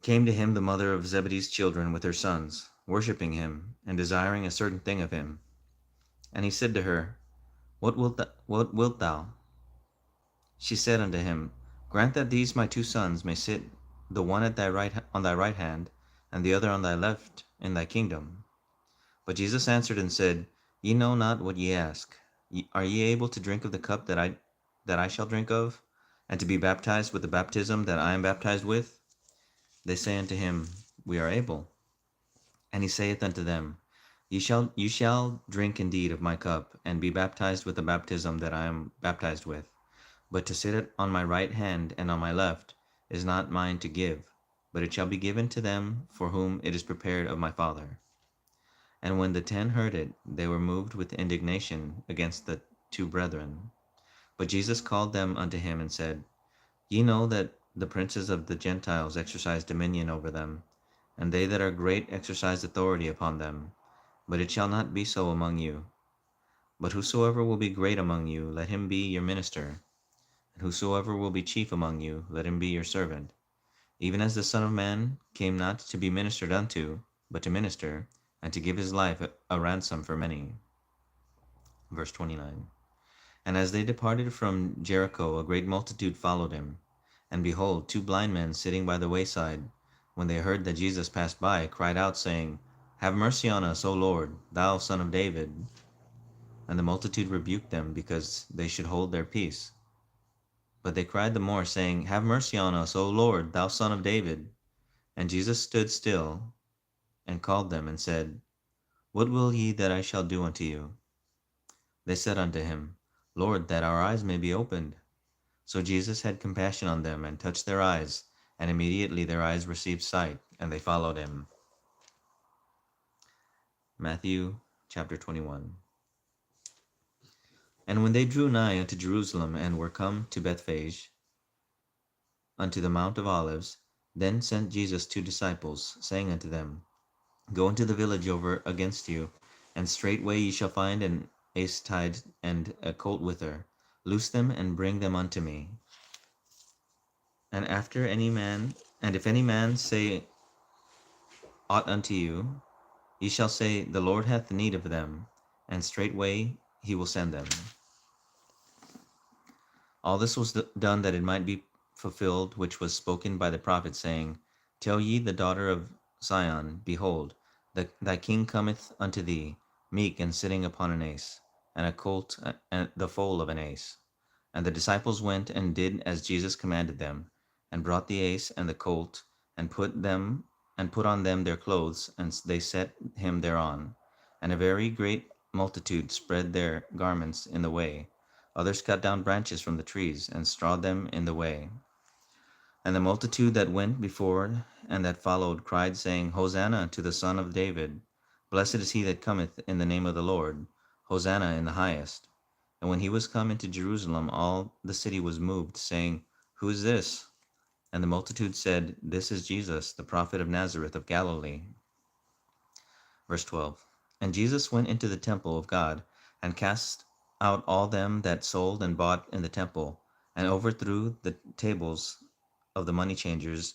came to him the mother of Zebedee's children with her sons, worshipping him, and desiring a certain thing of him. And he said to her, What wilt thou? She said unto him, Grant that these my two sons may sit, the one at on thy right hand, and the other on thy left, in thy kingdom. But Jesus answered and said, Ye know not what ye ask. Are ye able to drink of the cup that I shall drink of, and to be baptized with the baptism that I am baptized with? They say unto him, We are able. And he saith unto them, You shall drink indeed of my cup, and be baptized with the baptism that I am baptized with. But to sit on my right hand and on my left is not mine to give, but it shall be given to them for whom it is prepared of my Father. And when the 10 heard it, they were moved with indignation against the two brethren. But Jesus called them unto him and said, Ye know that the princes of the Gentiles exercise dominion over them, and they that are great exercise authority upon them. But it shall not be so among you. But whosoever will be great among you, let him be your minister. And whosoever will be chief among you, let him be your servant. Even as the Son of Man came not to be ministered unto, but to minister, and to give his life a ransom for many. Verse 29. And as they departed from Jericho, a great multitude followed him. And behold, two blind men sitting by the wayside, when they heard that Jesus passed by, cried out, saying, Have mercy on us, O Lord, thou Son of David. And the multitude rebuked them, because they should hold their peace. But they cried the more, saying, Have mercy on us, O Lord, thou Son of David. And Jesus stood still, and called them, and said, What will ye that I shall do unto you? They said unto him, Lord, that our eyes may be opened. So Jesus had compassion on them, and touched their eyes, and immediately their eyes received sight, and they followed him. Matthew chapter 21. And when they drew nigh unto Jerusalem, and were come to Bethphage, unto the Mount of Olives, then sent Jesus 2 disciples, saying unto them, Go into the village over against you, and straightway ye shall find an ass tied, and a colt with her. Loose them, and bring them unto me. And if any man say aught unto you, ye shall say, The Lord hath need of them, and straightway he will send them. All this was done that it might be fulfilled which was spoken by the prophet, saying, Tell ye the daughter of Zion, Behold, thy king cometh unto thee, meek and sitting upon an ass, and a colt, and the foal of an ass. And the disciples went and did as Jesus commanded them, and brought the ass and the colt, and put on them their clothes, and they set him thereon. And a very great multitude spread their garments in the way. Others cut down branches from the trees, and strawed them in the way. And the multitude that went before and that followed cried, saying, Hosanna to the Son of David. Blessed is he that cometh in the name of the Lord. Hosanna in the highest. And when he was come into Jerusalem, all the city was moved, saying, Who is this? And the multitude said, This is Jesus, the prophet of Nazareth of Galilee. Verse 12. And Jesus went into the temple of God, and cast out all them that sold and bought in the temple, and overthrew the tables of the money changers,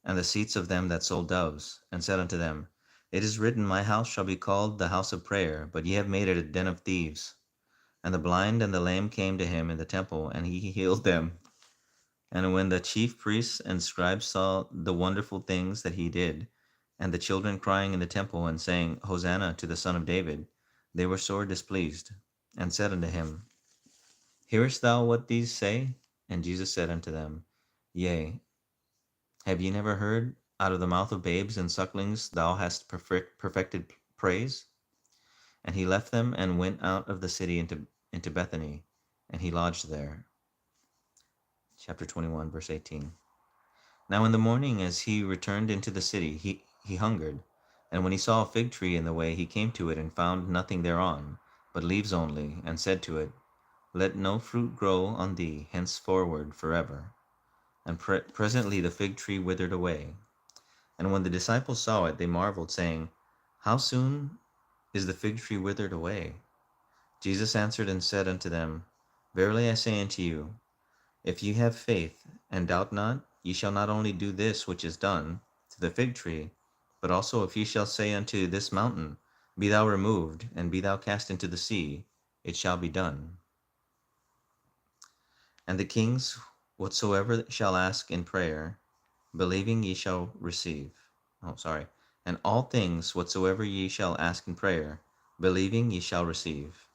and the seats of them that sold doves, and said unto them, It is written, My house shall be called the house of prayer, but ye have made it a den of thieves. And the blind and the lame came to him in the temple, and he healed them. And when the chief priests and scribes saw the wonderful things that he did, and the children crying in the temple and saying, Hosanna to the Son of David, they were sore displeased, and said unto him, Hearest thou what these say? And Jesus said unto them, Yea. Have ye never heard, out of the mouth of babes and sucklings thou hast perfected praise? And he left them, and went out of the city into Bethany, and he lodged there. Chapter 21, verse 18. Now in the morning, as he returned into the city, he hungered. And when he saw a fig tree in the way, he came to it, and found nothing thereon, but leaves only, and said to it, Let no fruit grow on thee henceforward forever. And presently the fig tree withered away. And when the disciples saw it, they marveled, saying, How soon is the fig tree withered away? Jesus answered and said unto them, Verily I say unto you, if ye have faith, and doubt not, ye shall not only do this which is done, to the fig tree, but also if ye shall say unto this mountain, Be thou removed, and be thou cast into the sea, it shall be done. And the kings whatsoever shall ask in prayer, believing ye shall receive. And all things whatsoever ye shall ask in prayer, believing ye shall receive.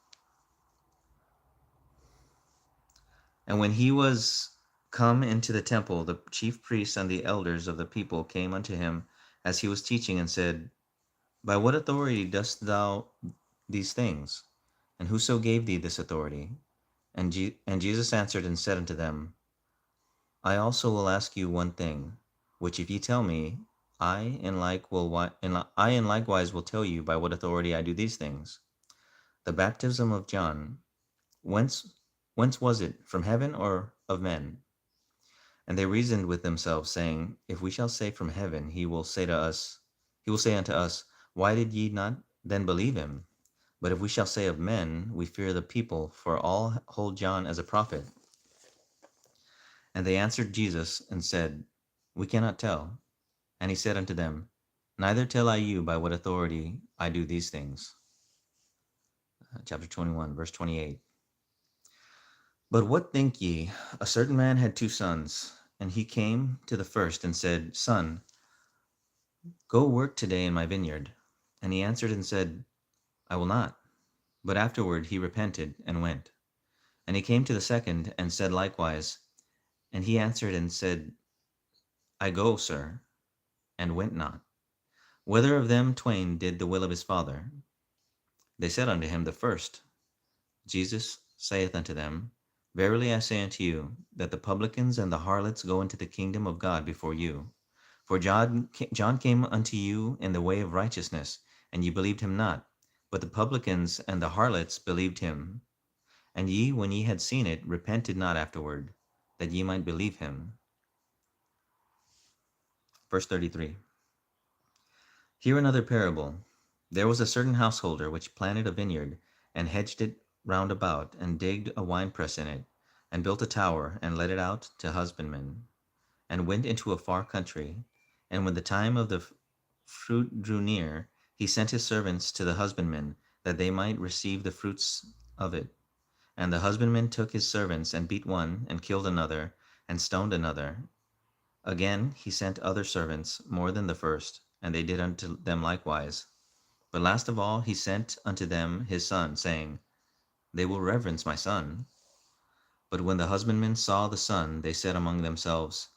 And when he was come into the temple, the chief priests and the elders of the people came unto him as he was teaching, and said, By what authority dost thou these things? And whoso gave thee this authority? And Jesus answered and said unto them, I also will ask you one thing, which if ye tell me, I in likewise will tell you by what authority I do these things. The baptism of John, whence was it, from heaven or of men? And they reasoned with themselves, saying, If we shall say from heaven, he will say unto us, Why did ye not then believe him? But if we shall say of men, we fear the people, for all hold John as a prophet. And they answered Jesus and said, We cannot tell. And he said unto them, Neither tell I you by what authority I do these things. Chapter 21, verse 28. But what think ye? A certain man had 2 sons, and he came to the first and said, Son, go work today in my vineyard. And he answered and said, I will not. But afterward he repented and went. And he came to the second and said likewise. And he answered and said, I go, sir, and went not. Whether of them twain did the will of his father? They said unto him, The first. Jesus saith unto them, Verily I say unto you, that the publicans and the harlots go into the kingdom of God before you. For John came unto you in the way of righteousness, and ye believed him not. But the publicans and the harlots believed him. And ye, when ye had seen it, repented not afterward, that ye might believe him. Verse 33. Hear another parable. There was a certain householder which planted a vineyard, and hedged it round about, and digged a winepress in it, and built a tower, and let it out to husbandmen, and went into a far country. And when the time of the fruit drew near, he sent his servants to the husbandmen, that they might receive the fruits of it. And the husbandman took his servants, and beat one, and killed another, and stoned another. Again he sent other servants, more than the first, and they did unto them likewise. But last of all he sent unto them his son, saying, They will reverence my son. But when the husbandmen saw the son, they said among themselves,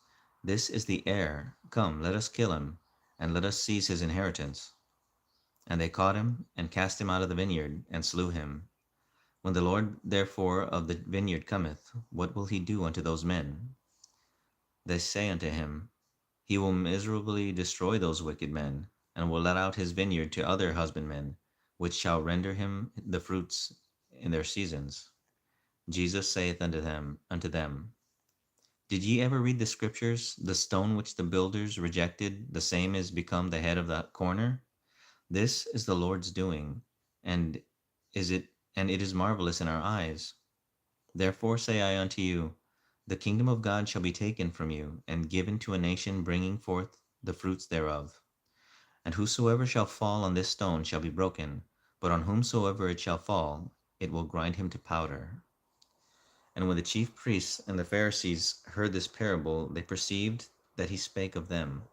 This is the heir. Come, let us kill him, and let us seize his inheritance. And they caught him, and cast him out of the vineyard, and slew him. When the Lord therefore of the vineyard cometh, what will he do unto those men? They say unto him, He will miserably destroy those wicked men, and will let out his vineyard to other husbandmen, which shall render him the fruits in their seasons. Jesus saith unto them, Did ye ever read the scriptures? The stone which the builders rejected, the same is become the head of the corner. This is the Lord's doing, and it is marvelous in our eyes. Therefore say I unto you, the kingdom of God shall be taken from you, and given to a nation bringing forth the fruits thereof. And whosoever shall fall on this stone shall be broken, but on whomsoever it shall fall, it will grind him to powder. And when the chief priests and the Pharisees heard this parable, they perceived that he spake of them.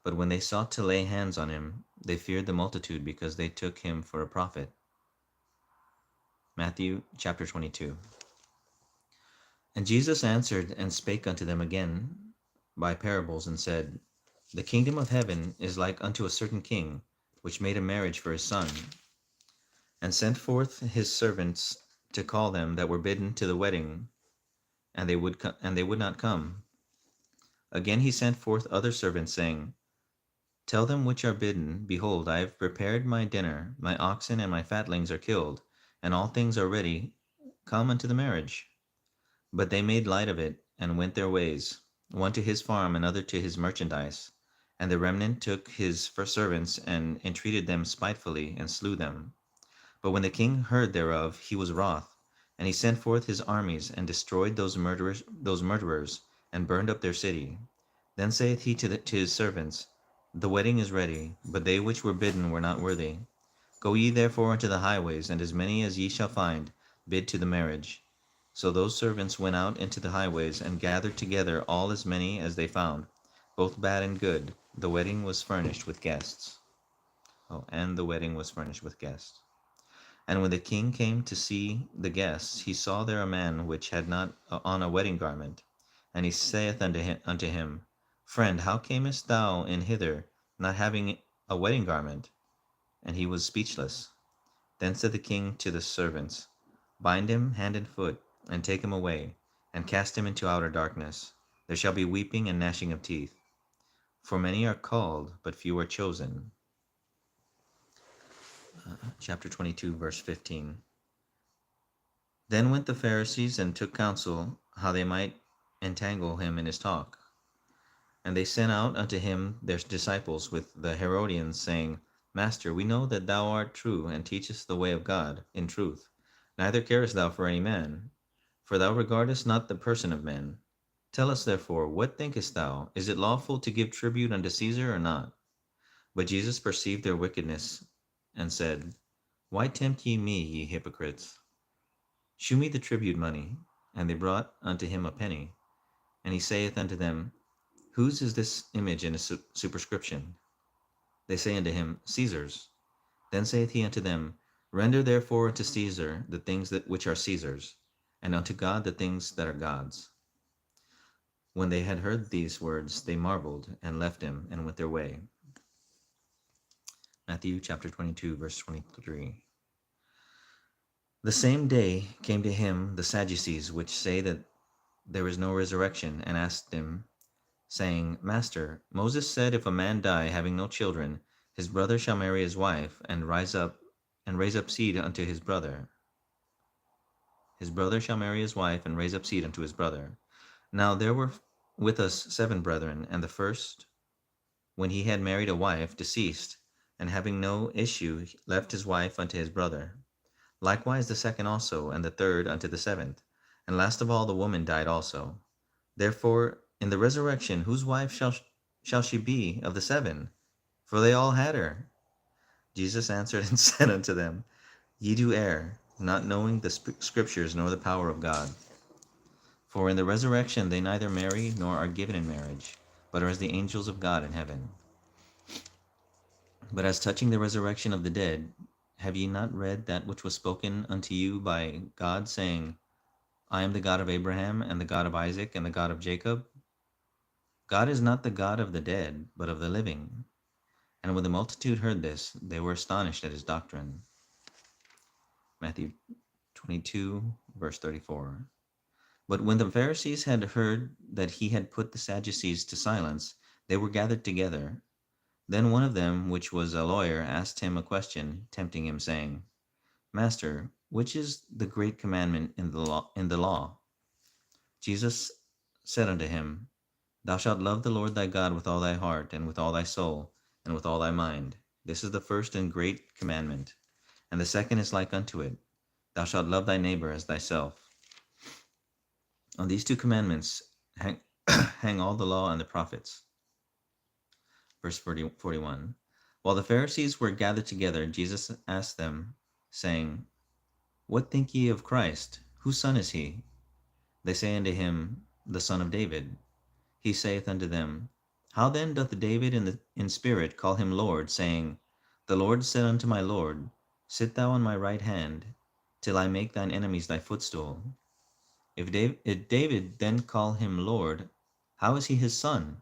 But when they sought to lay hands on him, they feared the multitude, because they took him for a prophet. Matthew chapter 22. And Jesus answered and spake unto them again by parables, and said, The kingdom of heaven is like unto a certain king, which made a marriage for his son, and sent forth his servants to call them that were bidden to the wedding, and they would not come. Again he sent forth other servants, saying, Tell them which are bidden, Behold, I have prepared my dinner, my oxen and my fatlings are killed, and all things are ready, come unto the marriage. But they made light of it, and went their ways, one to his farm, another to his merchandise. And the remnant took his servants, and entreated them spitefully, and slew them. But when the king heard thereof, he was wroth, and he sent forth his armies, and destroyed those murderers, and burned up their city. Then saith he to his servants, The wedding is ready, but they which were bidden were not worthy. Go ye therefore into the highways, and as many as ye shall find, bid to the marriage. So those servants went out into the highways, and gathered together all as many as they found, both bad and good. The wedding was furnished with guests. And the wedding was furnished with guests. And when the king came to see the guests, he saw there a man which had not on a wedding garment. And he saith unto him, Friend, how camest thou in hither, not having a wedding garment? And he was speechless. Then said the king to the servants, Bind him hand and foot, and take him away, and cast him into outer darkness. There shall be weeping and gnashing of teeth. For many are called, but few are chosen. Chapter 22, verse 15. Then went the Pharisees and took counsel how they might entangle him in his talk. And they sent out unto him their disciples with the Herodians, saying, Master, we know that thou art true, and teachest the way of God in truth. Neither carest thou for any man, for thou regardest not the person of men. Tell us therefore, what thinkest thou? Is it lawful to give tribute unto Caesar or not? But Jesus perceived their wickedness, and said, Why tempt ye me, ye hypocrites? Shew me the tribute money. And they brought unto him a penny. And he saith unto them, Whose is this image and superscription? They say unto him, Caesar's. Then saith he unto them, Render therefore unto Caesar the things which are Caesar's, and unto God the things that are God's. When they had heard these words, they marveled, and left him, and went their way. Matthew chapter 22, verse 23. The same day came to him the Sadducees, which say that there is no resurrection, and asked him, saying, Master, Moses said, if a man die having no children, his brother shall marry his wife, and raise up seed unto his brother. His brother shall marry his wife, and raise up seed unto his brother. Now there were with us 7 brethren, and the first, when he had married a wife, deceased, and having no issue, left his wife unto his brother. Likewise the second also, and the third unto the 7th. And last of all the woman died also. Therefore in the resurrection whose wife shall she be of the 7? For they all had her. Jesus answered and said unto them, Ye do err, not knowing the scriptures nor the power of God. For in the resurrection they neither marry nor are given in marriage, but are as the angels of God in heaven. But as touching the resurrection of the dead, have ye not read that which was spoken unto you by God, saying, I am the God of Abraham, and the God of Isaac, and the God of Jacob? God is not the God of the dead, but of the living. And when the multitude heard this, they were astonished at his doctrine. Matthew 22, verse 34. But when the Pharisees had heard that he had put the Sadducees to silence, they were gathered together. Then one of them, which was a lawyer, asked him a question, tempting him, saying, Master, which is the great commandment in the law? Jesus said unto him, Thou shalt love the Lord thy God with all thy heart, and with all thy soul, and with all thy mind. This is the first and great commandment. And the second is like unto it, Thou shalt love thy neighbor as thyself. On these 2 commandments hang all the law and the prophets. Verse 41. While the Pharisees were gathered together, Jesus asked them, saying, What think ye of Christ? Whose son is he? They say unto him, The son of David. He saith unto them, How then doth David in spirit call him Lord, saying, The Lord said unto my Lord, Sit thou on my right hand, till I make thine enemies thy footstool. If David then call him Lord, how is he his son?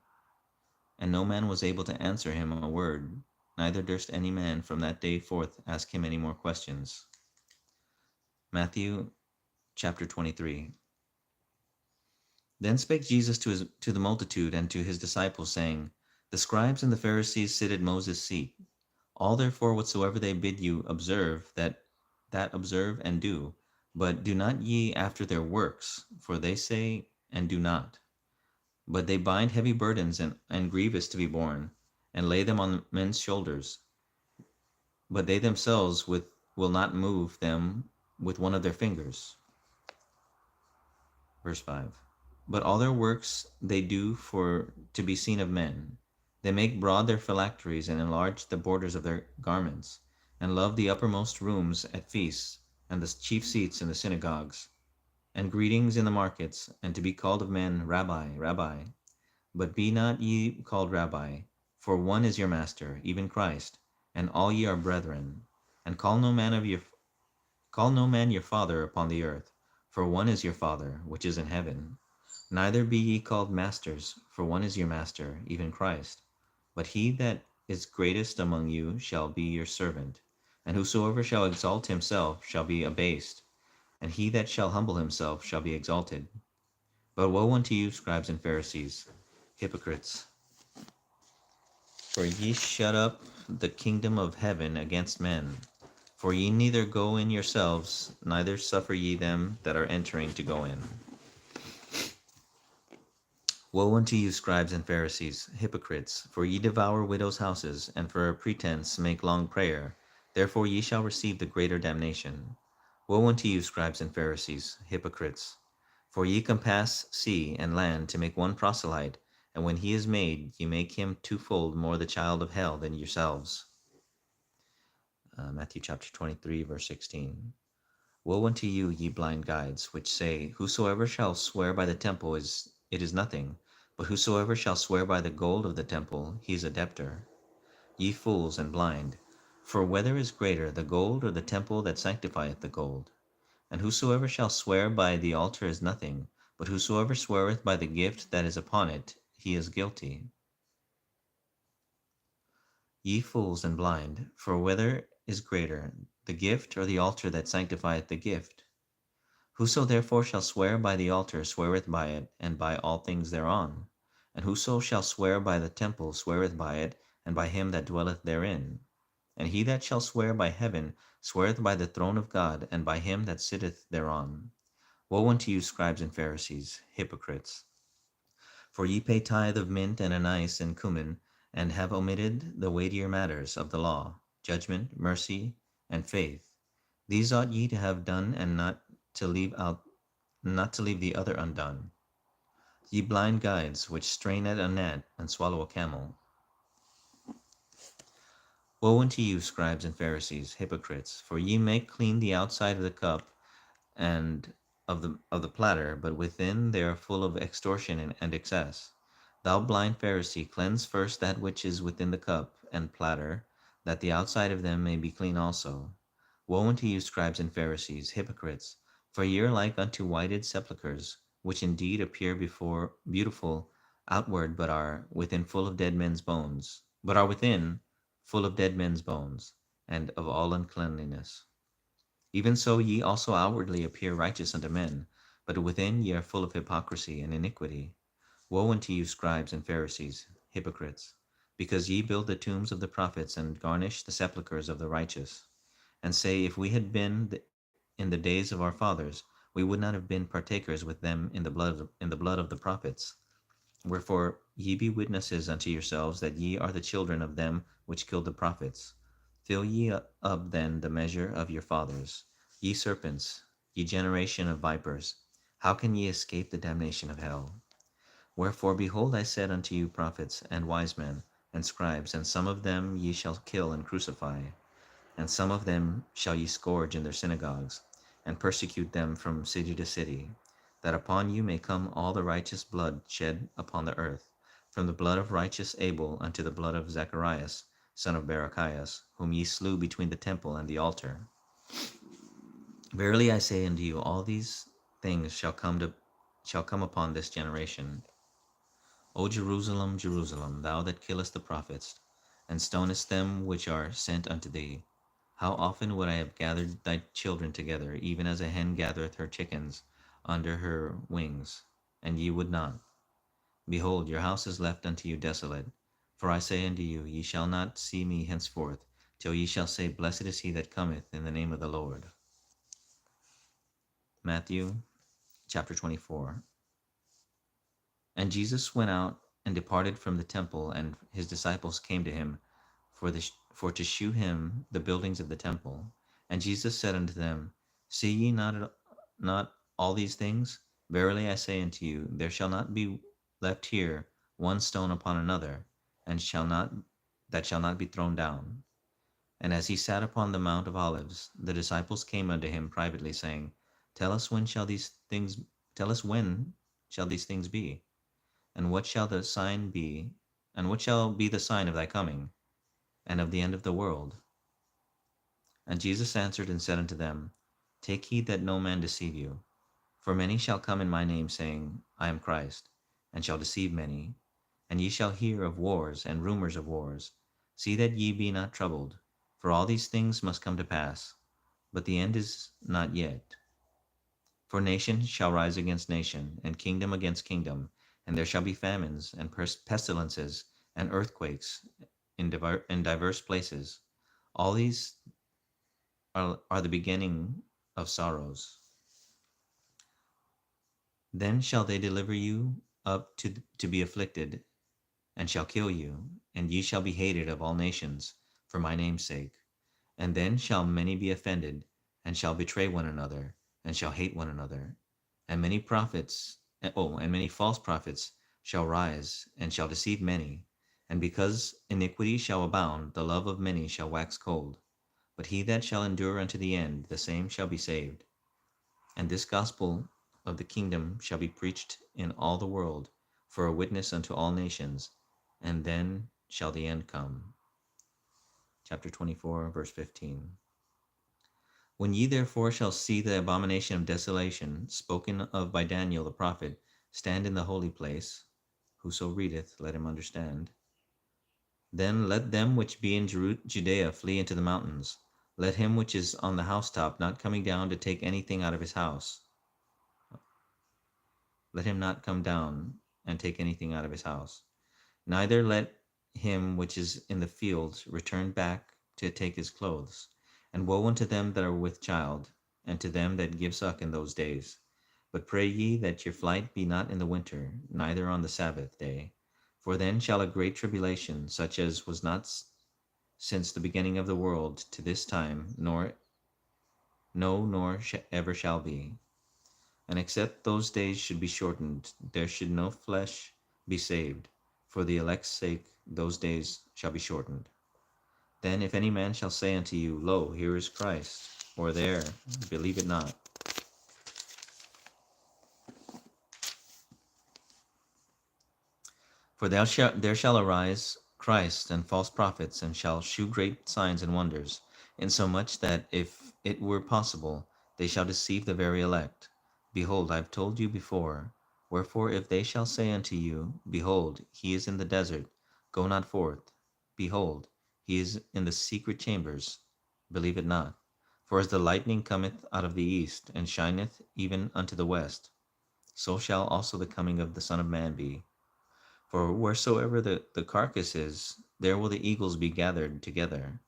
And no man was able to answer him a word, neither durst any man from that day forth ask him any more questions. Matthew chapter 23. Then spake Jesus to the multitude and to his disciples, saying, The scribes and the Pharisees sit at Moses' seat. All therefore whatsoever they bid you observe, that observe and do, but do not ye after their works, for they say and do not. But they bind heavy burdens and grievous to be borne, and lay them on men's shoulders. But they themselves will not move them with one of their fingers. Verse 5. But all their works they do for to be seen of men. They make broad their phylacteries and enlarge the borders of their garments, and love the uppermost rooms at feasts, and the chief seats in the synagogues, and greetings in the markets, and to be called of men, Rabbi, Rabbi. But be not ye called Rabbi, for one is your master, even Christ, and all ye are brethren. And call no man your father upon the earth, for one is your Father, which is in heaven. Neither be ye called masters, for one is your master, even Christ. But he that is greatest among you shall be your servant. And whosoever shall exalt himself shall be abased, and he that shall humble himself shall be exalted. But woe unto you, scribes and Pharisees, hypocrites! For ye shut up the kingdom of heaven against men. For ye neither go in yourselves, neither suffer ye them that are entering to go in. Woe unto you, scribes and Pharisees, hypocrites! For ye devour widows' houses, and for a pretense make long prayer. Therefore ye shall receive the greater damnation. Woe unto you, scribes and Pharisees, hypocrites! For ye compass sea and land to make one proselyte, and when he is made, ye make him twofold more the child of hell than yourselves. Matthew chapter 23, verse 16. Woe unto you, ye blind guides, which say, whosoever shall swear by the temple it is nothing, but whosoever shall swear by the gold of the temple, he is a debtor. Ye fools and blind, for whether is greater, the gold or the temple that sanctifieth the gold? And whosoever shall swear by the altar is nothing, but whosoever sweareth by the gift that is upon it, he is guilty. Ye fools and blind, for whether is greater, the gift or the altar that sanctifieth the gift? Whoso therefore shall swear by the altar sweareth by it, and by all things thereon. And whoso shall swear by the temple sweareth by it, and by him that dwelleth therein. And he that shall swear by heaven sweareth by the throne of God, and by him that sitteth thereon. Woe unto you, scribes and Pharisees, hypocrites! For ye pay tithe of mint and anise and cumin, and have omitted the weightier matters of the law, judgment, mercy, and faith. These ought ye to have done, and not to leave the other undone. Ye blind guides, which strain at a gnat and swallow a camel. Woe unto you, scribes and Pharisees, hypocrites! For ye make clean the outside of the cup and of the platter, but within they are full of extortion and excess. Thou blind Pharisee, cleanse first that which is within the cup and platter, that the outside of them may be clean also. Woe unto you, scribes and Pharisees, hypocrites! For ye are like unto whited sepulchres, which indeed appear before beautiful outward, but are within full of dead men's bones, and of all uncleanliness. Even so ye also outwardly appear righteous unto men, but within ye are full of hypocrisy and iniquity. Woe unto you, scribes and Pharisees, hypocrites! Because ye build the tombs of the prophets, and garnish the sepulchres of the righteous, and say, if we had been in the days of our fathers, we would not have been partakers with them in the blood of the prophets. Wherefore ye be witnesses unto yourselves that ye are the children of them which killed the prophets. Fill ye up then the measure of your fathers. Ye serpents, ye generation of vipers, how can ye escape the damnation of hell? Wherefore, behold, I said unto you prophets, and wise men, and scribes, and some of them ye shall kill and crucify, and some of them shall ye scourge in their synagogues, and persecute them from city to city, that upon you may come all the righteous blood shed upon the earth, from the blood of righteous Abel unto the blood of Zacharias, son of Barachias, whom ye slew between the temple and the altar. Verily I say unto you, all these things shall come upon this generation. O Jerusalem, Jerusalem, thou that killest the prophets, and stonest them which are sent unto thee, how often would I have gathered thy children together, even as a hen gathereth her chickens under her wings, and ye would not. Behold, your house is left unto you desolate. For I say unto you, ye shall not see me henceforth, till ye shall say, Blessed is he that cometh in the name of the Lord. Matthew chapter 24. And Jesus went out and departed from the temple, and his disciples came to him for to shew him the buildings of the temple. And Jesus said unto them, See ye not all these things? Verily I say unto you, there shall not be left here one stone upon another, and shall not be thrown down. And as he sat upon the Mount of Olives, the disciples came unto him privately, saying, Tell us tell us when shall these things be? And what shall the sign be? And what shall be the sign of thy coming, and of the end of the world? And Jesus answered and said unto them, Take heed that no man deceive you. For many shall come in my name, saying, I am Christ, and shall deceive many. And ye shall hear of wars and rumors of wars. See that ye be not troubled, for all these things must come to pass, but the end is not yet. For nation shall rise against nation, and kingdom against kingdom, and there shall be famines, and pestilences, and earthquakes in diverse places. All these are the beginning of sorrows. Then shall they deliver you up to be afflicted, and shall kill you, and ye shall be hated of all nations for my name's sake. And then shall many be offended, and shall betray one another, and shall hate one another. And and many false prophets shall rise, and shall deceive many. And because iniquity shall abound, the love of many shall wax cold. But he that shall endure unto the end, the same shall be saved. And this gospel of the kingdom shall be preached in all the world for a witness unto all nations, and then shall the end come. Chapter 24, verse 15. When ye therefore shall see the abomination of desolation, spoken of by Daniel the prophet, stand in the holy place, whoso readeth, let him understand. Then let them which be in Judea flee into the mountains. Let him which is on the housetop not coming down to take anything out of his house. Let him not come down and take anything out of his house. Neither let him which is in the fields return back to take his clothes. And woe unto them that are with child, and to them that give suck in those days. But pray ye that your flight be not in the winter, neither on the Sabbath day. For then shall a great tribulation, such as was not since the beginning of the world to this time, nor ever shall be. And except those days should be shortened, there should no flesh be saved. For the elect's sake those days shall be shortened. Then if any man shall say unto you, Lo, here is Christ, or there, believe it not. For there shall arise Christ and false prophets, and shall shew great signs and wonders, insomuch that, if it were possible, they shall deceive the very elect. Behold, I have told you before. Wherefore, if they shall say unto you, Behold, he is in the desert, go not forth. Behold, he is in the secret chambers, believe it not. For as the lightning cometh out of the east, and shineth even unto the west, so shall also the coming of the Son of Man be. For wheresoever the carcass is, there will the eagles be gathered together.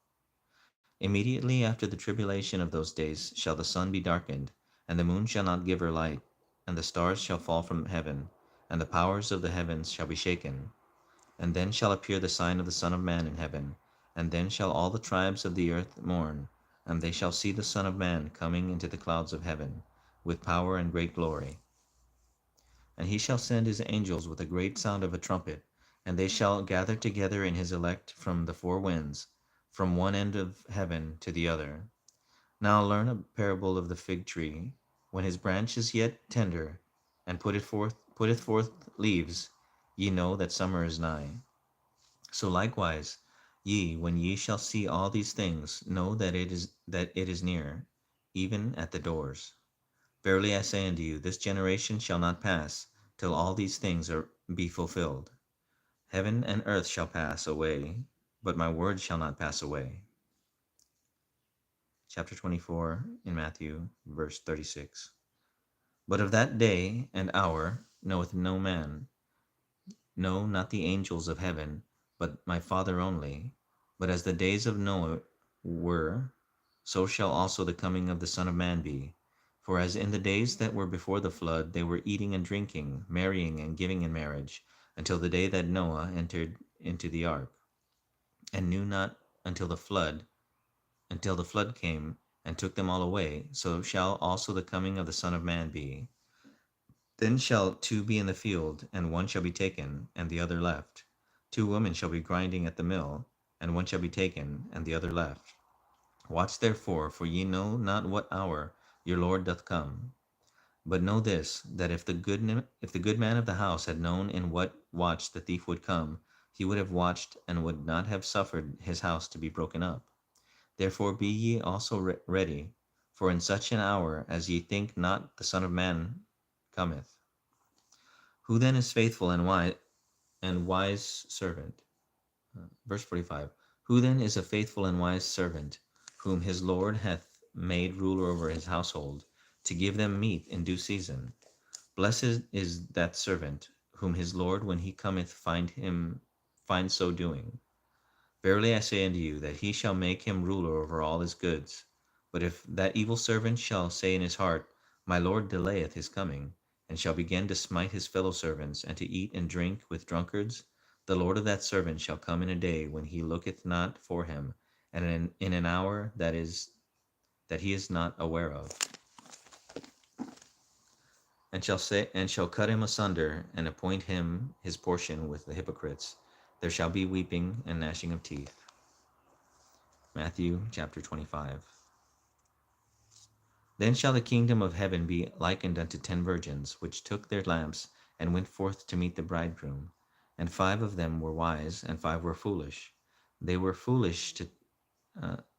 Immediately after the tribulation of those days shall the sun be darkened, and the moon shall not give her light, and the stars shall fall from heaven, and the powers of the heavens shall be shaken. And then shall appear the sign of the Son of Man in heaven, and then shall all the tribes of the earth mourn, and they shall see the Son of Man coming into the clouds of heaven, with power and great glory. And he shall send his angels with a great sound of a trumpet, and they shall gather together in his elect from the four winds, from one end of heaven to the other. Now learn a parable of the fig tree. When his branch is yet tender, and putteth forth leaves, ye know that summer is nigh. So likewise, ye, when ye shall see all these things, know that it is near, even at the doors. Verily I say unto you, this generation shall not pass till all these things be fulfilled. Heaven and earth shall pass away, but my word shall not pass away. Chapter 24 in Matthew, verse 36. But of that day and hour knoweth no man, no, not the angels of heaven, but my Father only. But as the days of Noah were, so shall also the coming of the Son of Man be. For as in the days that were before the flood, they were eating and drinking, marrying and giving in marriage, until the day that Noah entered into the ark, and knew not until the flood came and took them all away, so shall also the coming of the Son of Man be. Then shall two be in the field, and one shall be taken, and the other left. 2 women shall be grinding at the mill, and one shall be taken, and the other left. Watch therefore, for ye know not what hour your Lord doth come. But know this, that if the good man of the house had known in what watch the thief would come, he would have watched, and would not have suffered his house to be broken up. Therefore be ye also ready, for in such an hour as ye think not the Son of Man cometh. Who then is faithful and wise servant? Verse 45. Who then is a faithful and wise servant, whom his Lord hath made ruler over his household, to give them meat in due season? Blessed is that servant, whom his Lord when he cometh find so doing. Verily I say unto you, that he shall make him ruler over all his goods. But if that evil servant shall say in his heart, My Lord delayeth his coming, and shall begin to smite his fellow servants, and to eat and drink with drunkards, the Lord of that servant shall come in a day when he looketh not for him, and in an hour that he is not aware of, and shall cut him asunder, and appoint him his portion with the hypocrites. There shall be weeping and gnashing of teeth. Matthew chapter 25. Then shall the kingdom of heaven be likened unto 10 virgins, which took their lamps, and went forth to meet the bridegroom. And 5 of them were wise, and 5 were foolish. They were foolish to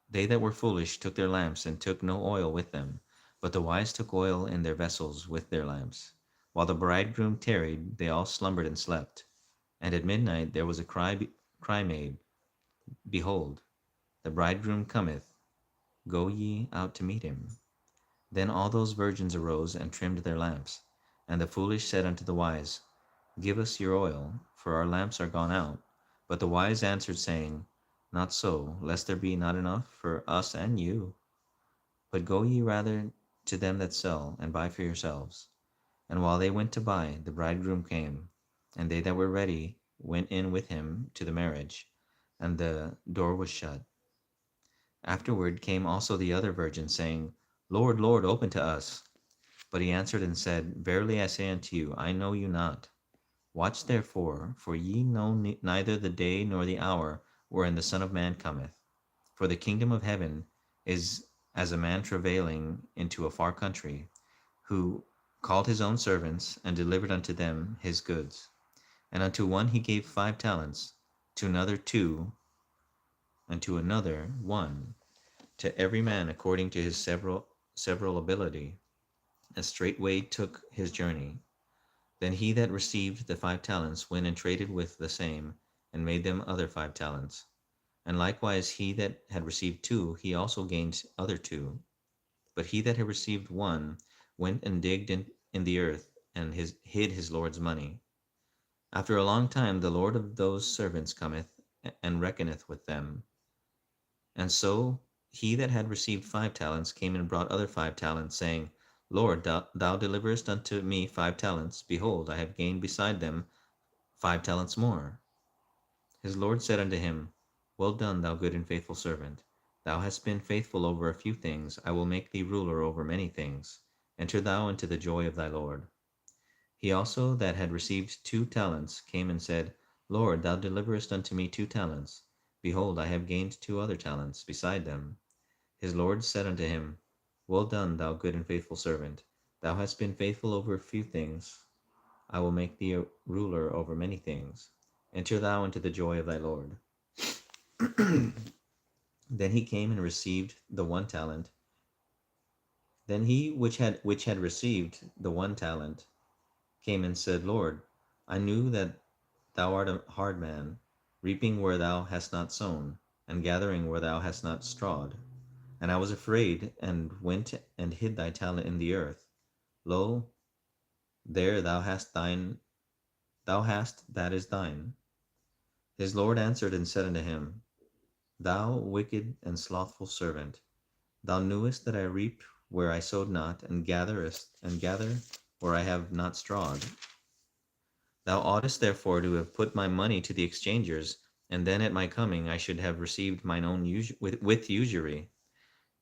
They that were foolish took their lamps, and took no oil with them. But the wise took oil in their vessels with their lamps. While the bridegroom tarried, they all slumbered and slept. And at midnight there was a cry made, Behold, the bridegroom cometh, go ye out to meet him. Then all those virgins arose and trimmed their lamps. And the foolish said unto the wise, Give us your oil, for our lamps are gone out. But the wise answered, saying, Not so, lest there be not enough for us and you. But go ye rather to them that sell, and buy for yourselves. And while they went to buy, the bridegroom came. And they that were ready went in with him to the marriage, and the door was shut. Afterward came also the other virgins, saying, Lord, Lord, open to us. But he answered and said, Verily I say unto you, I know you not. Watch therefore, for ye know neither the day nor the hour wherein the Son of Man cometh. For the kingdom of heaven is as a man travailing into a far country, who called his own servants, and delivered unto them his goods. And unto one he gave 5 talents, to another 2, and to another 1, to every man according to his several ability, and straightway took his journey. Then he that received the 5 talents went and traded with the same, and made them other 5 talents. And likewise he that had received 2, he also gained other 2. But he that had received 1 went and digged in the earth, and hid his Lord's money. After a long time the Lord of those servants cometh, and reckoneth with them. And so he that had received 5 talents came and brought other 5 talents, saying, Lord, thou deliverest unto me 5 talents. Behold, I have gained beside them 5 talents more. His Lord said unto him, Well done, thou good and faithful servant. Thou hast been faithful over a few things. I will make thee ruler over many things. Enter thou into the joy of thy Lord. He also that had received 2 talents came and said, Lord, thou deliverest unto me 2 talents. Behold, I have gained 2 other talents beside them. His Lord said unto him, Well done, thou good and faithful servant. Thou hast been faithful over a few things. I will make thee a ruler over many things. Enter thou into the joy of thy Lord. Then he came and received the 1 talent. Then he which had received the 1 talent came and said, Lord, I knew that thou art a hard man, reaping where thou hast not sown, and gathering where thou hast not strawed. And I was afraid, and went and hid thy talent in the earth. Lo, there thou hast that is thine. His Lord answered and said unto him, Thou wicked and slothful servant, thou knewest that I reap where I sowed not, and gather where I have not strawed. Thou oughtest therefore to have put my money to the exchangers, and then at my coming I should have received mine own with usury.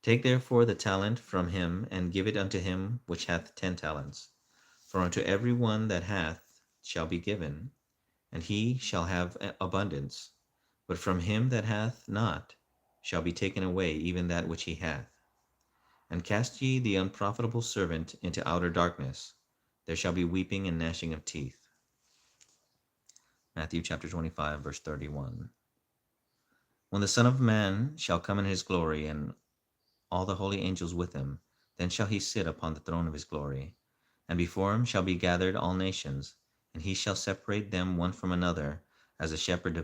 Take therefore the talent from him, and give it unto him which hath 10 talents. For unto every one that hath shall be given, and he shall have abundance. But from him that hath not shall be taken away even that which he hath. And cast ye the unprofitable servant into outer darkness. There shall be weeping and gnashing of teeth. Matthew chapter 25, verse 31. When the Son of Man shall come in his glory, and all the holy angels with him, then shall he sit upon the throne of his glory. And before him shall be gathered all nations, and he shall separate them one from another, as a shepherd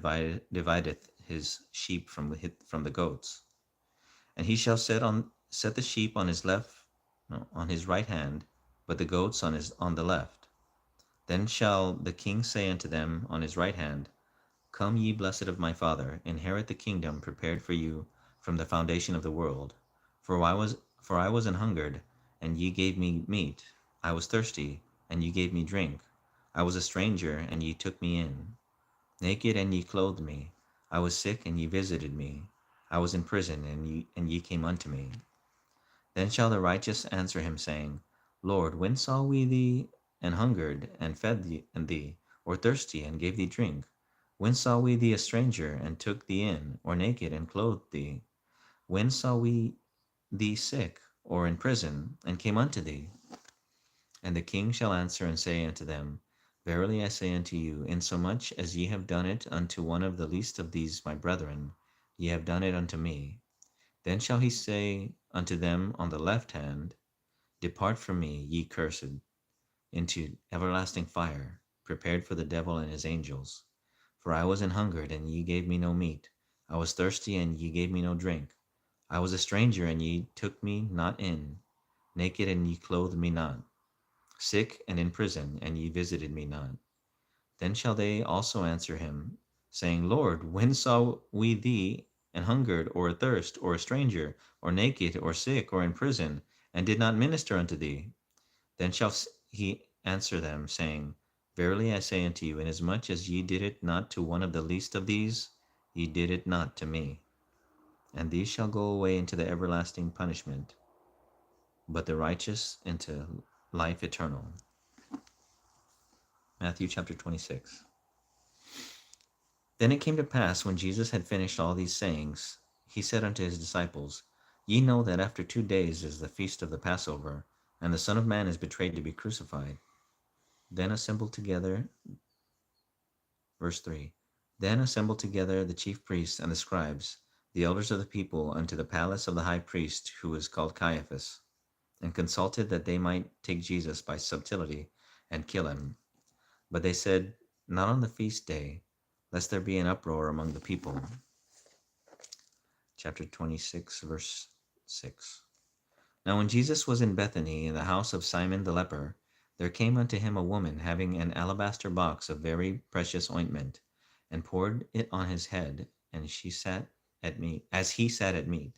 divideth his sheep from the goats. And he shall set the sheep on his on his right hand, but the goats on the left. Then shall the king say unto them on his right hand, Come, ye blessed of my Father, inherit the kingdom prepared for you from the foundation of the world. For I was an hungered, and ye gave me meat. I was thirsty, and ye gave me drink. I was a stranger, and ye took me in. Naked, and ye clothed me. I was sick, and ye visited me. I was in prison, and ye came unto me. Then shall the righteous answer him, saying, Lord, when saw we thee and hungered, and fed thee, or thirsty, and gave thee drink? When saw we thee a stranger, and took thee in, or naked, and clothed thee? When saw we thee sick, or in prison, and came unto thee? And the king shall answer and say unto them, Verily I say unto you, insomuch as ye have done it unto one of the least of these my brethren, ye have done it unto me. Then shall he say unto them on the left hand, Depart from me, ye cursed, into everlasting fire, prepared for the devil and his angels. For I was an hungered, and ye gave me no meat. I was thirsty, and ye gave me no drink. I was a stranger, and ye took me not in. Naked, and ye clothed me not. Sick, and in prison, and ye visited me not. Then shall they also answer him, saying, Lord, when saw we thee an hungered, or athirst, or a stranger, or naked, or sick, or in prison, and did not minister unto thee? Then shall he answer them, saying, Verily I say unto you, inasmuch as ye did it not to one of the least of these, ye did it not to me. And these shall go away into the everlasting punishment, but the righteous into life eternal. Matthew chapter 26. Then it came to pass, when Jesus had finished all these sayings, he said unto his disciples, Ye know that after 2 days is the feast of the Passover, and the Son of Man is betrayed to be crucified. Then assembled together, verse 3, Then assembled together the chief priests and the scribes, the elders of the people, unto the palace of the high priest, who was called Caiaphas, and consulted that they might take Jesus by subtlety and kill him. But they said, Not on the feast day, lest there be an uproar among the people. Chapter 26, verse 6. Now when Jesus was in Bethany, in the house of Simon the leper, there came unto him a woman having an alabaster box of very precious ointment, and poured it on his head, and she sat at meat, as he sat at meat.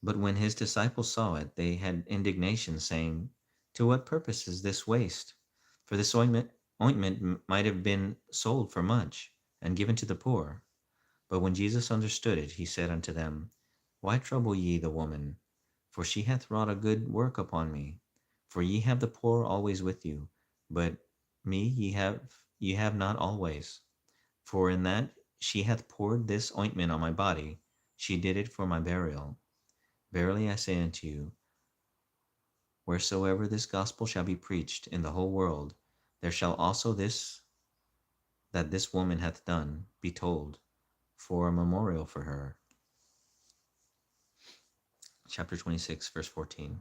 But when his disciples saw it, they had indignation, saying, To what purpose is this waste? For this ointment might have been sold for much, and given to the poor. But when Jesus understood it, he said unto them, Why trouble ye the woman? For she hath wrought a good work upon me. For ye have the poor always with you, but me ye have not always. For in that she hath poured this ointment on my body, she did it for my burial. Verily I say unto you, wheresoever this gospel shall be preached in the whole world, there shall also this that this woman hath done be told, for a memorial for her. Chapter 26, verse 14.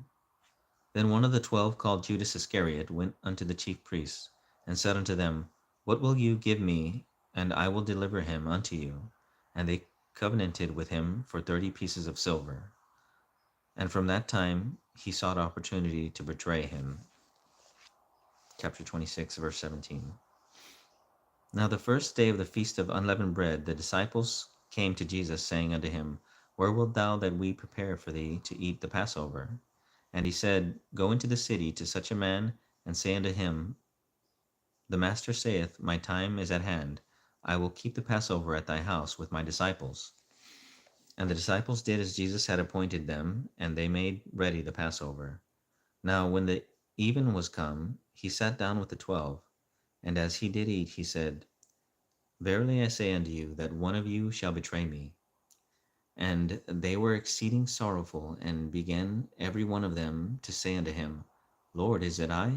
Then one of the 12, called Judas Iscariot, went unto the chief priests, and said unto them, What will you give me, and I will deliver him unto you? And they covenanted with him for 30 pieces of silver. And from that time he sought opportunity to betray him. Chapter 26, verse 17. Now the first day of the feast of unleavened bread, the disciples came to Jesus, saying unto him, Where wilt thou that we prepare for thee to eat the Passover? And he said, Go into the city to such a man, and say unto him, The Master saith, My time is at hand. I will keep the Passover at thy house with my disciples. And the disciples did as Jesus had appointed them, and they made ready the Passover. Now when the even was come, he sat down with the 12. And as he did eat, he said, Verily I say unto you, that one of you shall betray me. And they were exceeding sorrowful, and began every one of them to say unto him, Lord, is it I?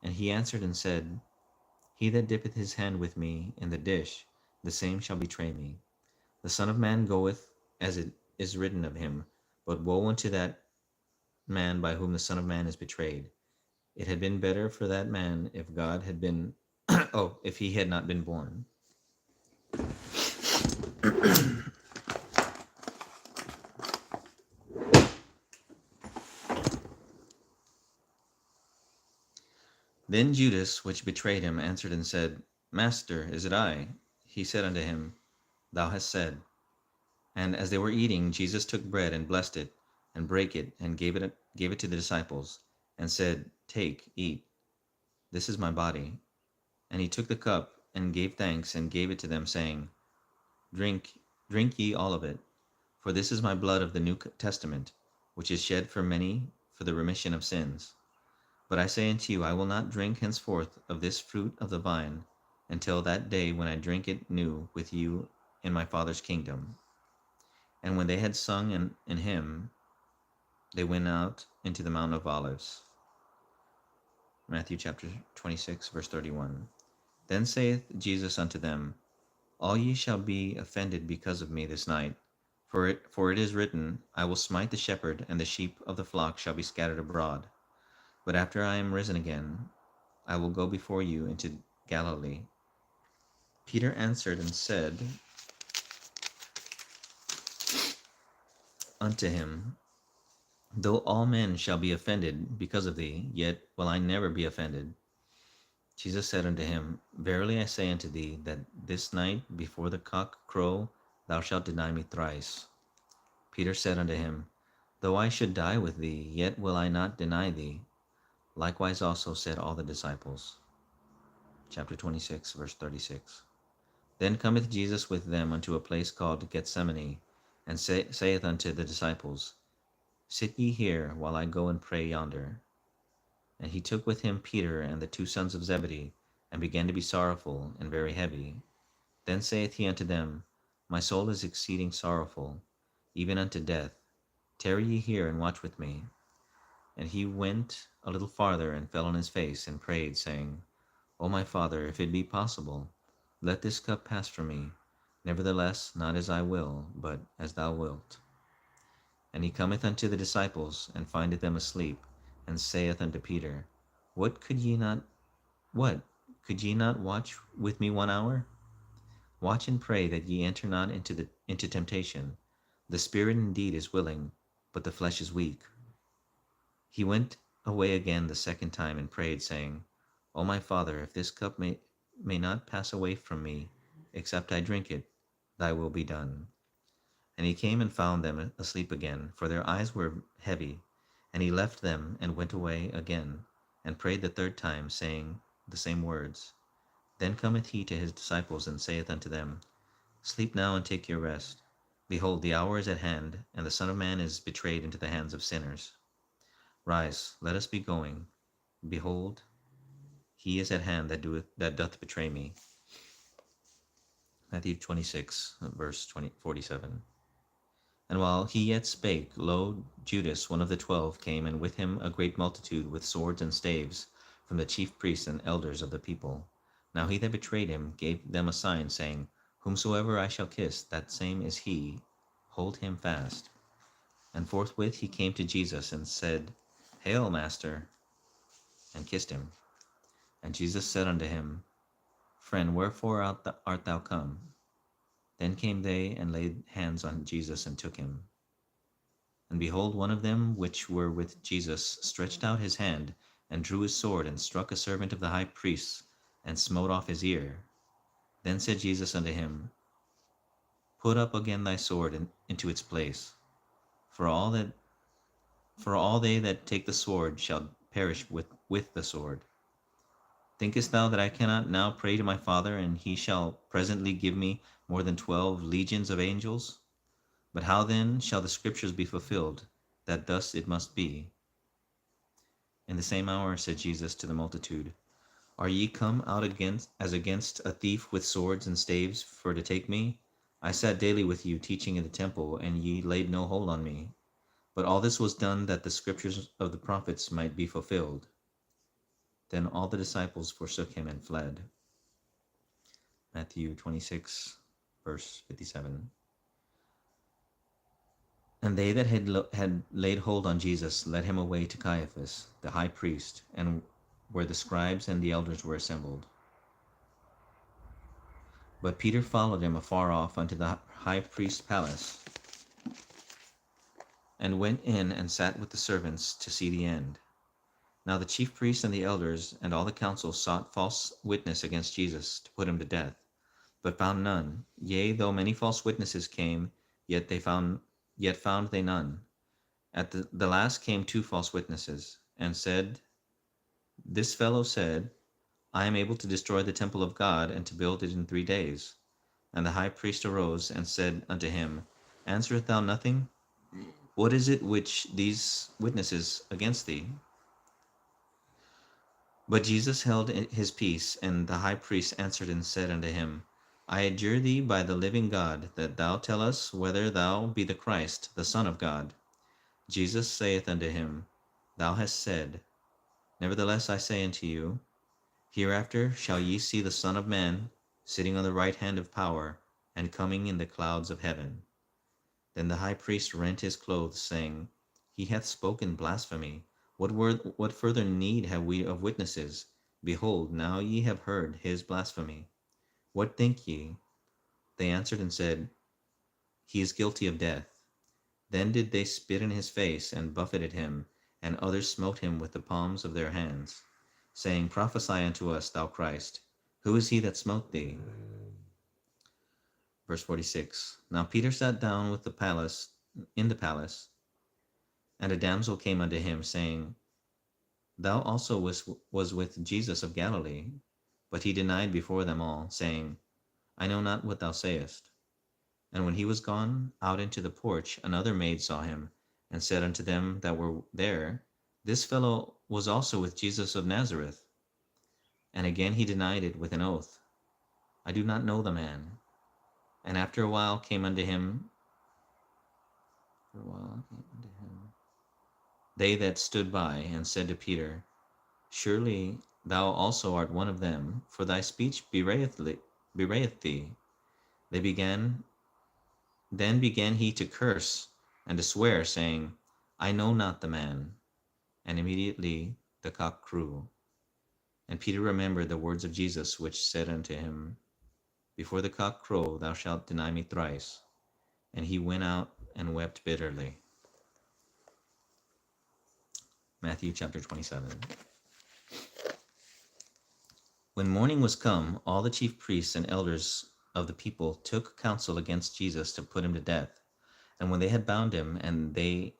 And he answered and said, He that dippeth his hand with me in the dish, the same shall betray me. The Son of Man goeth as it is written of him, but woe unto that man by whom the Son of Man is betrayed. It had been better for that man if God had been, if he had not been born. Then Judas, which betrayed him, answered and said, Master, is it I? He said unto him, Thou hast said. And as they were eating, Jesus took bread and blessed it, and brake it, and gave it to the disciples, and said, Take, eat, this is my body. And he took the cup, and gave thanks, and gave it to them, saying, drink ye all of it, for this is my blood of the New Testament, which is shed for many for the remission of sins. But I say unto you, I will not drink henceforth of this fruit of the vine, until that day when I drink it new with you in my Father's kingdom. And when they had sung an hymn, they went out into the Mount of Olives. Matthew chapter 26, verse 31. Then saith Jesus unto them, All ye shall be offended because of me this night. For it is written, I will smite the shepherd, and the sheep of the flock shall be scattered abroad. But after I am risen again, I will go before you into Galilee. Peter answered and said unto him, Though all men shall be offended because of thee, yet will I never be offended. Jesus said unto him, Verily I say unto thee, that this night before the cock crow, thou shalt deny me thrice. Peter said unto him, Though I should die with thee, yet will I not deny thee. Likewise also said all the disciples. Chapter 26, verse 36. Then cometh Jesus with them unto a place called Gethsemane, and saith unto the disciples, Sit ye here, while I go and pray yonder. And he took with him Peter and the two sons of Zebedee, and began to be sorrowful and very heavy. Then saith he unto them, My soul is exceeding sorrowful, even unto death. Tarry ye here, and watch with me. And he went a little farther, and fell on his face, and prayed, saying, O my Father, if it be possible, let this cup pass from me. Nevertheless, not as I will, but as thou wilt. And he cometh unto the disciples, and findeth them asleep, and saith unto Peter, What, could ye not watch with me 1 hour? Watch and pray that ye enter not into temptation. The spirit indeed is willing, but the flesh is weak. He went away again the second time, and prayed, saying, O my Father, if this cup may not pass away from me, except I drink it, thy will be done. And he came and found them asleep again, for their eyes were heavy. And he left them, and went away again, and prayed the third time, saying the same words. Then cometh he to his disciples, and saith unto them, Sleep now, and take your rest. Behold, the hour is at hand, and the Son of Man is betrayed into the hands of sinners. Rise, let us be going. Behold, he is at hand that doth betray me. Matthew 26, verse 47. And while he yet spake, lo, Judas, one of the 12, came, and with him a great multitude with swords and staves, from the chief priests and elders of the people. Now he that betrayed him gave them a sign, saying, Whomsoever I shall kiss, that same is he. Hold him fast. And forthwith he came to Jesus, and said, Hail, Master, and kissed him. And Jesus said unto him, Friend, wherefore art thou come? Then came they, and laid hands on Jesus, and took him. And behold, one of them which were with Jesus stretched out his hand, and drew his sword, and struck a servant of the high priest, and smote off his ear. Then said Jesus unto him, Put up again thy sword into its place. For all they that take the sword shall perish with the sword. Thinkest thou that I cannot now pray to my Father, and he shall presently give me more than 12 legions of angels? But how then shall the scriptures be fulfilled, that thus it must be? In the same hour said Jesus to the multitude, Are ye come out against a thief with swords and staves for to take me? I sat daily with you teaching in the temple, and ye laid no hold on me. But all this was done that the scriptures of the prophets might be fulfilled. Then all the disciples forsook him and fled. Matthew 26, verse 57. And they that had laid hold on Jesus led him away to Caiaphas, the high priest, and where the scribes and the elders were assembled. But Peter followed him afar off unto the high priest's palace, and went in and sat with the servants to see the end. Now the chief priests and the elders and all the council sought false witness against Jesus to put him to death, but found none. Yea, though many false witnesses came, yet found they none. At the last came two false witnesses, and said, This fellow said, I am able to destroy the temple of God, and to build it in 3 days. And the high priest arose and said unto him, Answerest thou nothing? What is it which these witnesses against thee? But Jesus held his peace, and the high priest answered and said unto him, I adjure thee by the living God, that thou tell us whether thou be the Christ, the Son of God. Jesus saith unto him, Thou hast said. Nevertheless I say unto you, hereafter shall ye see the Son of Man sitting on the right hand of power, and coming in the clouds of heaven. Then the high priest rent his clothes, saying, He hath spoken blasphemy. What further need have we of witnesses? Behold, now ye have heard his blasphemy. What think ye? They answered and said, He is guilty of death. Then did they spit in his face, and buffeted him, and others smote him with the palms of their hands, saying, Prophesy unto us, thou Christ. Who is he that smote thee? Verse 46. Now Peter sat down in the palace, and a damsel came unto him, saying, Thou also was with Jesus of Galilee. But he denied before them all, saying, I know not what thou sayest. And when he was gone out into the porch, another maid saw him, and said unto them that were there, This fellow was also with Jesus of Nazareth. And again he denied it with an oath, I do not know the man. And after a while came unto him they that stood by, and said to Peter, Surely thou also art one of them, for thy speech bewrayeth thee. Then began he to curse and to swear, saying, I know not the man. And immediately the cock crew. And Peter remembered the words of Jesus, which said unto him, Before the cock crow, thou shalt deny me thrice. And he went out and wept bitterly. Matthew chapter 27. When morning was come, all the chief priests and elders of the people took counsel against Jesus to put him to death. And when they had bound him, they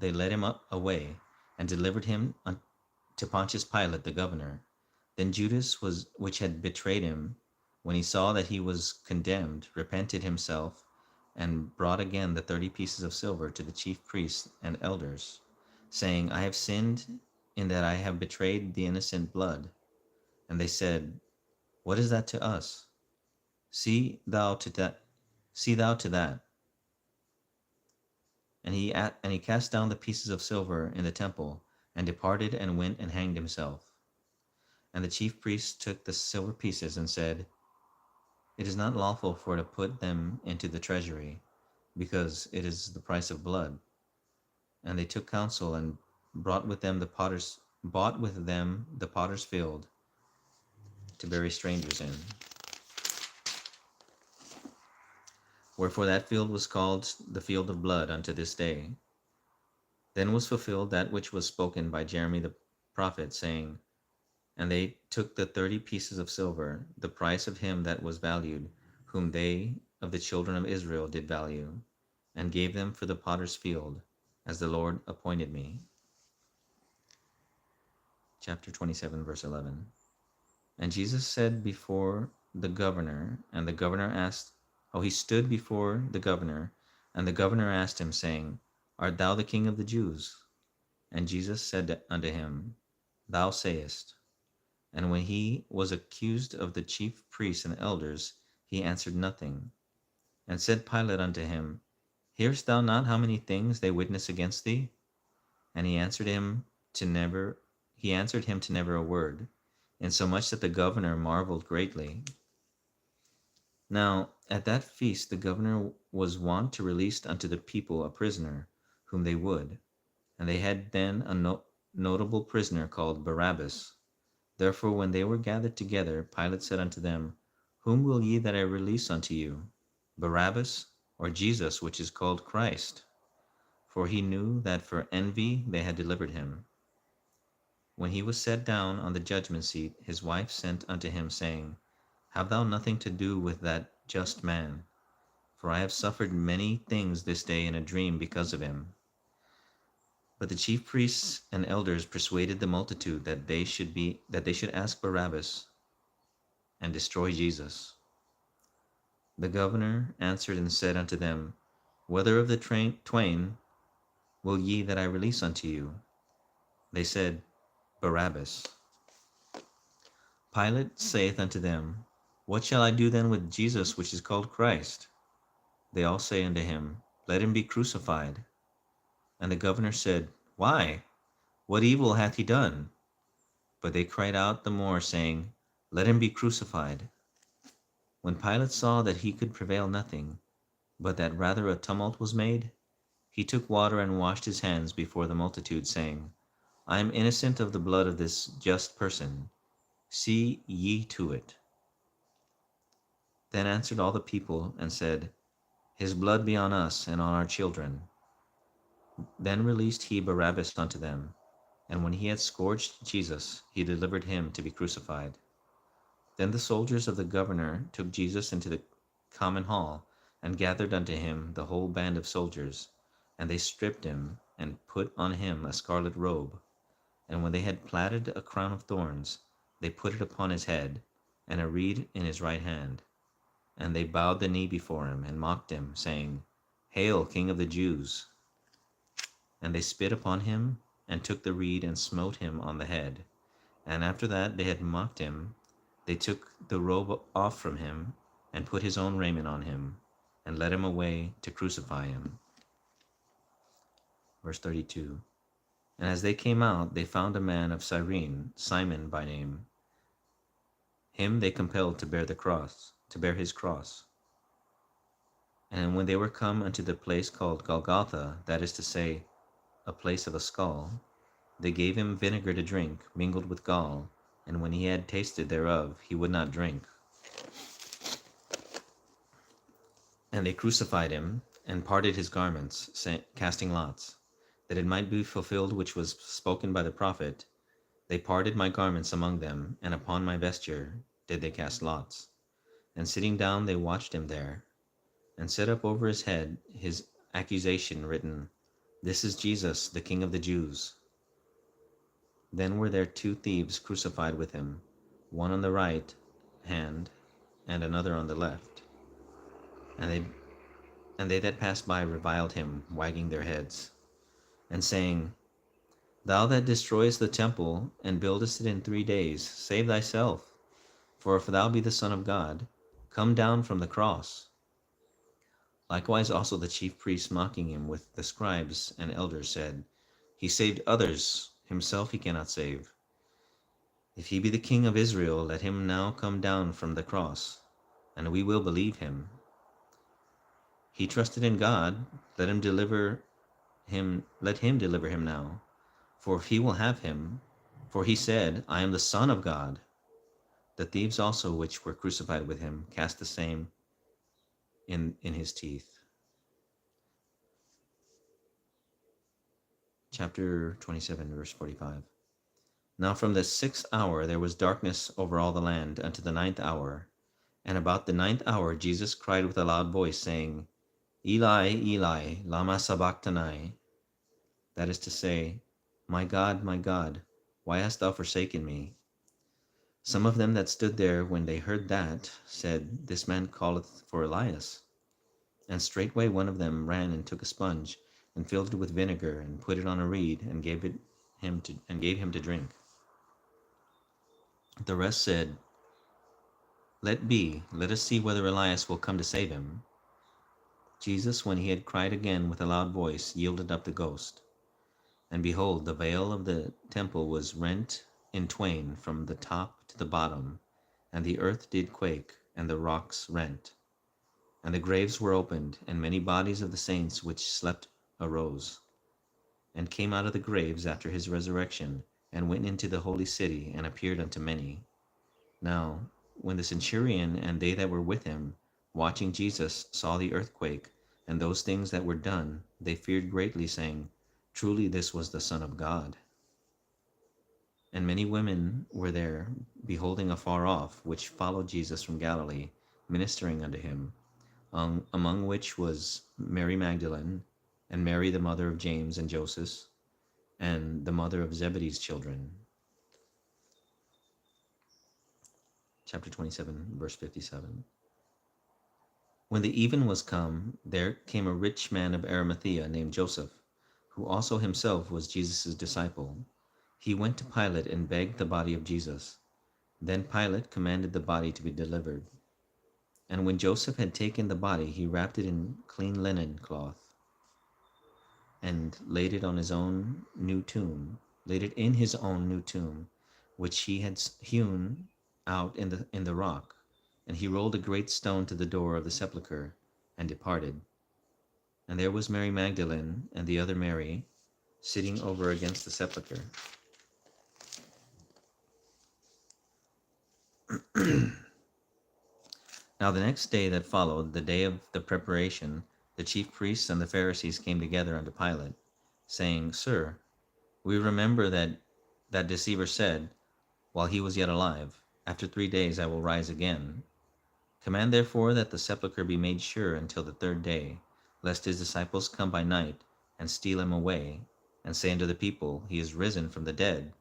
led him away, and delivered him to Pontius Pilate the governor. Then Judas, which had betrayed him, when he saw that he was condemned, repented himself, and brought again the 30 pieces of silver to the chief priests and elders, saying, I have sinned in that I have betrayed the innocent blood. And they said, What is that to us? See thou to that. And he cast down the pieces of silver in the temple, and departed, and went and hanged himself. And the chief priests took the silver pieces, and said, It is not lawful for to put them into the treasury, because it is the price of blood. And they took counsel, and bought with them the potter's field to bury strangers in. Wherefore that field was called the field of blood unto this day. Then was fulfilled that which was spoken by Jeremy the prophet, saying, And they took the 30 pieces of silver, the price of him that was valued, whom they of the children of Israel did value, and gave them for the potter's field, as the Lord appointed me. Chapter 27, verse 11. And Jesus said before the governor, and the governor asked, he stood before the governor, and the governor asked him, saying, Art thou the king of the Jews? And Jesus said unto him, Thou sayest. And when he was accused of the chief priests and elders, he answered nothing. And said Pilate unto him, Hearest thou not how many things they witness against thee? And he answered him to never a word, insomuch that the governor marveled greatly. Now at that feast the governor was wont to release unto the people a prisoner, whom they would. And they had then a notable prisoner called Barabbas. Therefore when they were gathered together, Pilate said unto them, Whom will ye that I release unto you, Barabbas, or Jesus, which is called Christ? For he knew that for envy they had delivered him. When he was set down on the judgment seat, his wife sent unto him, saying, Have thou nothing to do with that just man? For I have suffered many things this day in a dream because of him. But the chief priests and elders persuaded the multitude that they should ask Barabbas and destroy Jesus. The governor answered and said unto them, Whether of the twain will ye that I release unto you? They said, Barabbas. Pilate saith unto them, What shall I do then with Jesus which is called Christ? They all say unto him, Let him be crucified. And the governor said, Why? What evil hath he done? But they cried out the more, saying, Let him be crucified. When Pilate saw that he could prevail nothing, but that rather a tumult was made, he took water and washed his hands before the multitude, saying, I am innocent of the blood of this just person. See ye to it. Then answered all the people and said, His blood be on us and on our children. Then released he Barabbas unto them, and when he had scourged Jesus, he delivered him to be crucified. Then the soldiers of the governor took Jesus into the common hall, and gathered unto him the whole band of soldiers, and they stripped him, and put on him a scarlet robe. And when they had platted a crown of thorns, they put it upon his head, and a reed in his right hand. And they bowed the knee before him, and mocked him, saying, Hail, King of the Jews! And they spit upon him, and took the reed, and smote him on the head. And after that they had mocked him, they took the robe off from him, and put his own raiment on him, and led him away to crucify him. Verse 32. And as they came out, they found a man of Cyrene, Simon by name. Him they compelled to bear his cross. And when they were come unto the place called Golgotha, that is to say, a place of a skull, they gave him vinegar to drink, mingled with gall, and when he had tasted thereof, he would not drink. And they crucified him, and parted his garments, casting lots, that it might be fulfilled which was spoken by the prophet, They parted my garments among them, and upon my vesture did they cast lots. And sitting down they watched him there, and set up over his head his accusation written, This is Jesus, the King of the Jews. Then were there two thieves crucified with him, one on the right hand, and another on the left. And they that passed by reviled him, wagging their heads, and saying, Thou that destroyest the temple, and buildest it in 3 days, save thyself. For if thou be the Son of God, come down from the cross. Likewise also the chief priests, mocking him with the scribes and elders, said, He saved others, himself he cannot save. If he be the King of Israel, let him now come down from the cross, and we will believe him. He trusted in God, let him deliver him now. For if he will have him, for he said, I am the Son of God. The thieves also which were crucified with him cast the same in his teeth. Chapter 27, verse 45. Now from the 6th hour there was darkness over all the land unto the 9th hour. And about the 9th hour Jesus cried with a loud voice, saying, Eli, Eli, lama sabachthani. That is to say, my God, why hast thou forsaken me? Some of them that stood there when they heard that said, This man calleth for Elias. And straightway one of them ran and took a sponge, and filled it with vinegar, and put it on a reed, and gave him to drink. The rest said, Let be, let us see whether Elias will come to save him. Jesus, when he had cried again with a loud voice, yielded up the ghost. And behold, the veil of the temple was rent in twain from the top to the bottom, and the earth did quake, and the rocks rent. And the graves were opened, and many bodies of the saints which slept arose, and came out of the graves after his resurrection, and went into the holy city, and appeared unto many. Now, when the centurion and they that were with him, watching Jesus, saw the earthquake, and those things that were done, they feared greatly, saying, Truly this was the Son of God. And many women were there, beholding afar off, which followed Jesus from Galilee, ministering unto him, among which was Mary Magdalene, and Mary the mother of James and Joseph, and the mother of Zebedee's children. Chapter 27, verse 57. When the even was come, there came a rich man of Arimathea named Joseph, who also himself was Jesus' disciple. He went to Pilate and begged the body of Jesus. Then Pilate commanded the body to be delivered. And when Joseph had taken the body, he wrapped it in clean linen cloth, and laid it in his own new tomb, which he had hewn out in the rock. And he rolled a great stone to the door of the sepulchre, and departed. And there was Mary Magdalene and the other Mary sitting over against the sepulchre. Now the next day that followed, the day of the preparation, the chief priests and the Pharisees came together unto Pilate, saying, Sir, we remember that that deceiver said, while he was yet alive, After 3 days I will rise again. Command therefore that the sepulchre be made sure until the 3rd day, lest his disciples come by night and steal him away, and say unto the people, He is risen from the dead.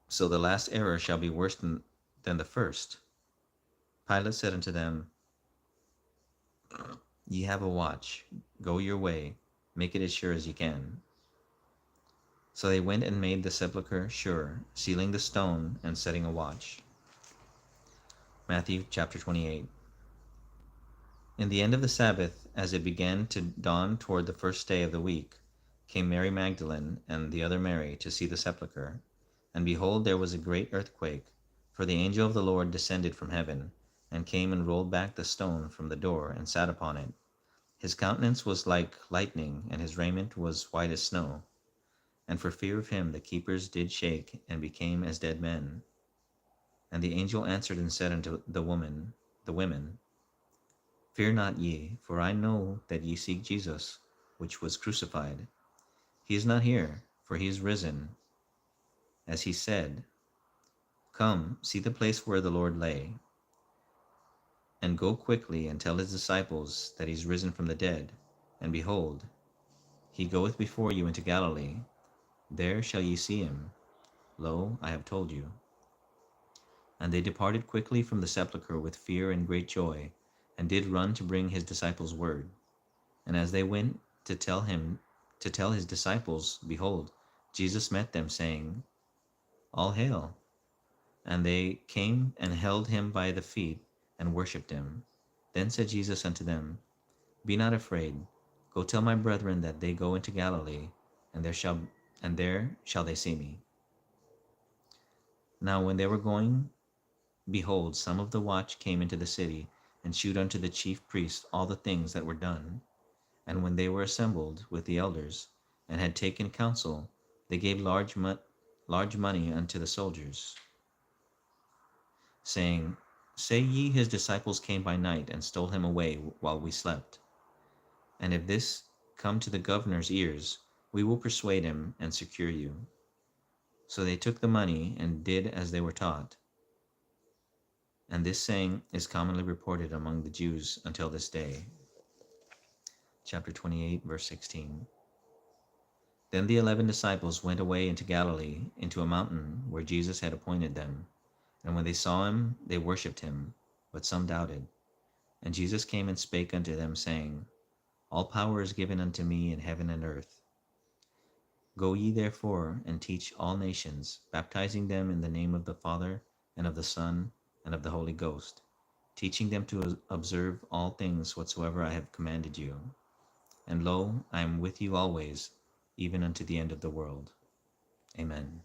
So the last error shall be worse than the first. Pilate said unto them, Ye have a watch. Go your way. Make it as sure as ye can. So they went and made the sepulchre sure, sealing the stone and setting a watch. Matthew chapter 28. In the end of the Sabbath, as it began to dawn toward the first day of the week, came Mary Magdalene and the other Mary to see the sepulchre. And behold, there was a great earthquake, for the angel of the Lord descended from heaven, and came and rolled back the stone from the door, and sat upon it. His countenance was like lightning, and his raiment was white as snow. And for fear of him the keepers did shake, and became as dead men. And the angel answered and said unto the women, Fear not ye, for I know that ye seek Jesus, which was crucified. He is not here, for he is risen, as he said. Come, see the place where the Lord lay, and go quickly and tell his disciples that he is risen from the dead. And behold, he goeth before you into Galilee. There shall ye see him. Lo, I have told you. And they departed quickly from the sepulchre with fear and great joy, and did run to bring his disciples word. And as they went to tell his disciples, behold, Jesus met them, saying, All hail. And they came and held him by the feet, and worshipped him. Then said Jesus unto them, Be not afraid. Go tell my brethren that they go into Galilee, and there shall they see me. Now when they were going, behold, some of the watch came into the city, and shewed unto the chief priests all the things that were done. And when they were assembled with the elders, and had taken counsel, they gave large money unto the soldiers, saying, Say ye his disciples came by night, and stole him away while we slept. And if this come to the governor's ears, we will persuade him, and secure you. So they took the money, and did as they were taught. And this saying is commonly reported among the Jews until this day. Chapter 28, verse 16. Then the 11 disciples went away into Galilee, into a mountain where Jesus had appointed them. And when they saw him, they worshipped him, but some doubted. And Jesus came and spake unto them, saying, All power is given unto me in heaven and earth. Go ye therefore, and teach all nations, baptizing them in the name of the Father, and of the Son, and of the Holy Ghost, teaching them to observe all things whatsoever I have commanded you. And lo, I am with you always, even unto the end of the world. Amen.